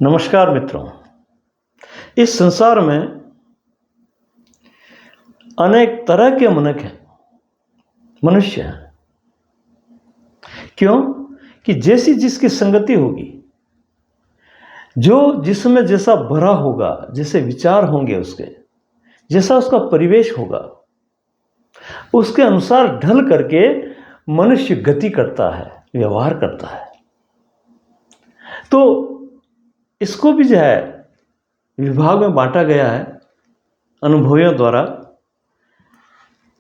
नमस्कार मित्रों। इस संसार में अनेक तरह के मनुष्य हैं। क्यों कि जैसी जिसकी संगति होगी, जो जिसमें जैसा भरा होगा, जैसे विचार होंगे उसके, जैसा उसका परिवेश होगा, उसके अनुसार ढल करके मनुष्य गति करता है, व्यवहार करता है। तो इसको भी जो है विभाग में बांटा गया है अनुभवियों द्वारा,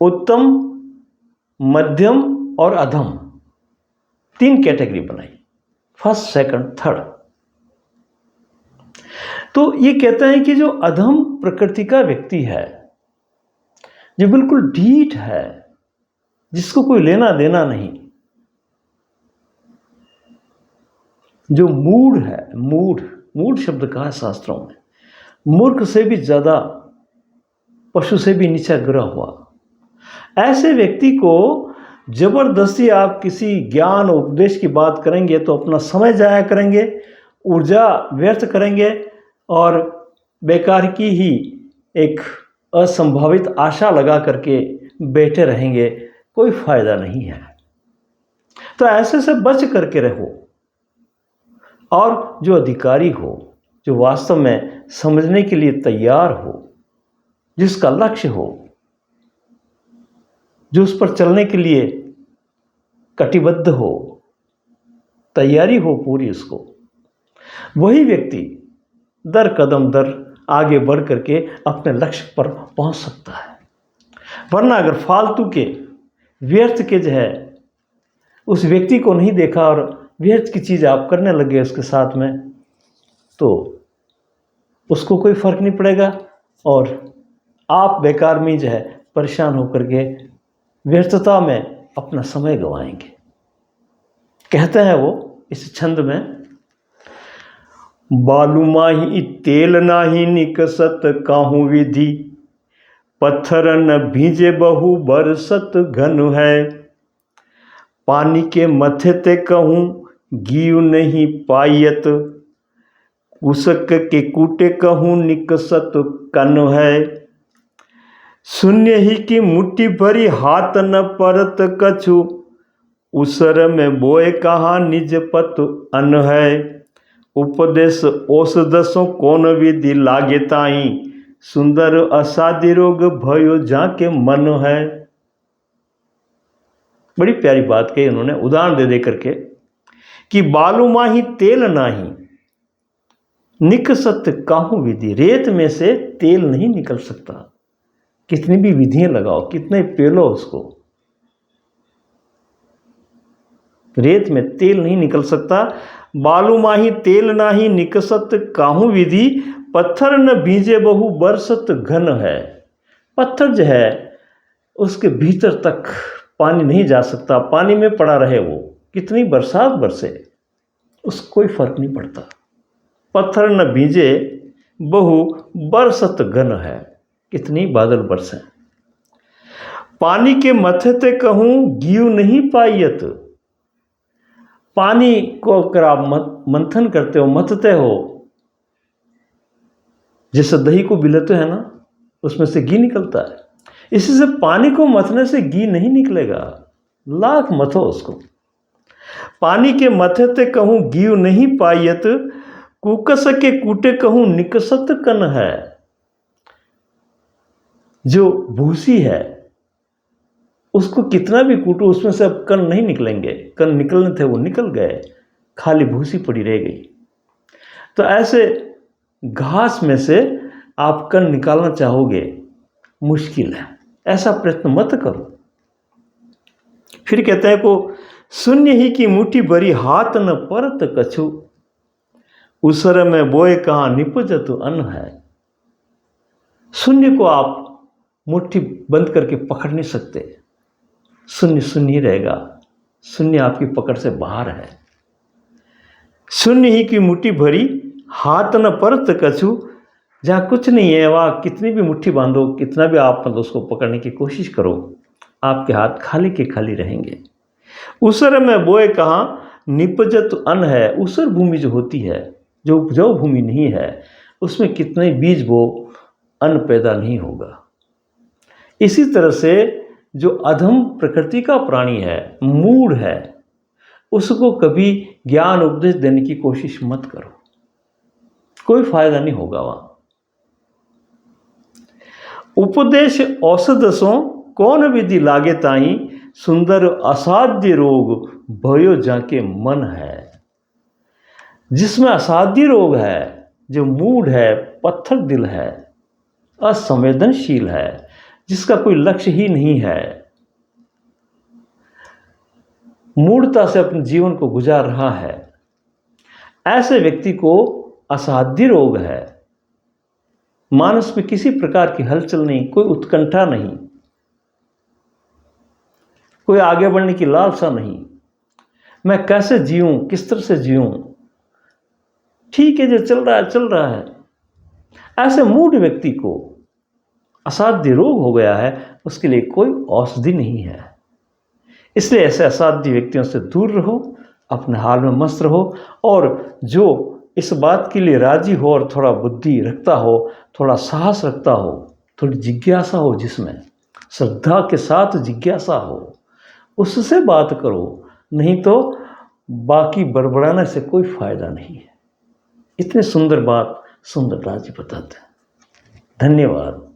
उत्तम, मध्यम और अधम, 3 कैटेगरी बनाई, फर्स्ट, सेकंड, थर्ड। तो ये कहते हैं कि जो अधम प्रकृति का व्यक्ति है, जो बिल्कुल ढीठ है, जिसको कोई लेना देना नहीं, जो मूढ़ है, मूढ़ शब्द कहा है शास्त्रों में, मूर्ख से भी ज्यादा, पशु से भी नीचा गिरा हुआ, ऐसे व्यक्ति को जबरदस्ती आप किसी ज्ञान उपदेश की बात करेंगे तो अपना समय जाया करेंगे, ऊर्जा व्यर्थ करेंगे और बेकार की ही एक असंभावित आशा लगा करके बैठे रहेंगे, कोई फायदा नहीं है। तो ऐसे से बच करके रहो। और जो अधिकारी हो, जो वास्तव में समझने के लिए तैयार हो, जिसका लक्ष्य हो, जो उस पर चलने के लिए कटिबद्ध हो, तैयारी हो पूरी उसको, वही व्यक्ति दर कदम दर आगे बढ़ करके अपने लक्ष्य पर पहुंच सकता है। वरना अगर फालतू के, व्यर्थ के जो है उस व्यक्ति को नहीं देखा और व्यर्थ की चीज़ आप करने लगे उसके साथ में, तो उसको कोई फर्क नहीं पड़ेगा और आप बेकार में जो है परेशान होकर के व्यर्थता में अपना समय गंवाएंगे। कहते हैं वो इस छंद में, बालू माही तेल नाही निकसत काहू विधि, पत्थर न भीजे बहु बरसत घन है, पानी के मथे ते कहूँ गीव नहीं पायत, उसक के कूटे कहूँ निकसत कन है, शून्य ही की मुट्ठी भरी हाथ न परत कछु, उसर में बोए कहा निज पत अन है, उपदेश औषधसों कौन विधि लागे ताई, सुंदर असाध्य रोग भयो जाके मन है। बड़ी प्यारी बात कही उन्होंने उदाहरण दे करके कि बालू माही तेल नाही निकसत काहू विधि, रेत में से तेल नहीं निकल सकता, कितनी भी विधियां लगाओ, कितने पेलो उसको, रेत में तेल नहीं निकल सकता। बालू माही तेल नाही निकसत काहू विधि, पत्थर न बीजे बहु बरसत घन है। पत्थर जो है उसके भीतर तक पानी नहीं जा सकता, पानी में पड़ा रहे वो, कितनी बरसात बरसे उसको कोई फर्क नहीं पड़ता। पत्थर न बीजे बहु बरसत घन है, कितनी बादल बरसे। पानी के मथे ते कहूँ गीव नहीं पायत, पानी को अगर आप मंथन करते हो, मथते हो, जैसे दही को बिलते हैं ना, उसमें से घी निकलता है, इसी से पानी को मथने से घी नहीं निकलेगा, लाख मथो उसको। पानी के मथे ते कहूँ गीव नहीं पायत, कुकस के कूटे कहूँ निकसत कन है। जो भूसी है उसको कितना भी कूटो उसमें से अब कण नहीं निकलेंगे, कण निकलने थे वो निकल गए, खाली भूसी पड़ी रह गई। तो ऐसे घास में से आप कण निकालना चाहोगे, मुश्किल है, ऐसा प्रयत्न मत करो। फिर कहते हैं को शून्य ही की मुट्ठी भरी हाथ न परत कछु, उसर में बोए कहाँ निपजत अन्न है। शून्य को आप मुट्ठी बंद करके पकड़ नहीं सकते, शून्य शून्य ही रहेगा, शून्य आपकी पकड़ से बाहर है। शून्य ही की मुट्ठी भरी हाथ न परत कछु, जहाँ कुछ नहीं है वहाँ कितनी भी मुट्ठी बांधो, कितना भी आप मतलब उसको पकड़ने की कोशिश करो, आपके हाथ खाली के खाली रहेंगे। उसर में बोए कहाँ निपजत अन्न है, उसर भूमि जो होती है जो उपजाऊ भूमि नहीं है उसमें कितने बीज बो, अन्न पैदा नहीं होगा। इसी तरह से जो अधम प्रकृति का प्राणी है, मूढ़ है, उसको कभी ज्ञान उपदेश देने की कोशिश मत करो, कोई फायदा नहीं होगा वहां। उपदेश औषधसों कौन विधि लागे ताई, सुंदर असाध्य रोग भयो जाके मन है। जिसमें असाध्य रोग है, जो मूढ़ है, पत्थर दिल है, असंवेदनशील है, जिसका कोई लक्ष्य ही नहीं है, मूढ़ता से अपने जीवन को गुजार रहा है, ऐसे व्यक्ति को असाध्य रोग है। मानस में किसी प्रकार की हलचल नहीं, कोई उत्कंठा नहीं, कोई आगे बढ़ने की लालसा नहीं। मैं कैसे जीऊं, किस तरह से जीऊं, ठीक है जो चल रहा है चल रहा है। ऐसे मूढ़ व्यक्ति को असाध्य रोग हो गया है, उसके लिए कोई औषधि नहीं है। इसलिए ऐसे असाध्य व्यक्तियों से दूर रहो, अपने हाल में मस्त रहो। और जो इस बात के लिए राजी हो और थोड़ा बुद्धि रखता हो, थोड़ा साहस रखता हो, थोड़ी जिज्ञासा हो, जिसमें श्रद्धा के साथ जिज्ञासा हो, उससे बात करो। नहीं तो बाकी बड़बड़ाने से कोई फायदा नहीं है। इतनी सुंदर बात सुंदरदास जी बताते हैं। धन्यवाद।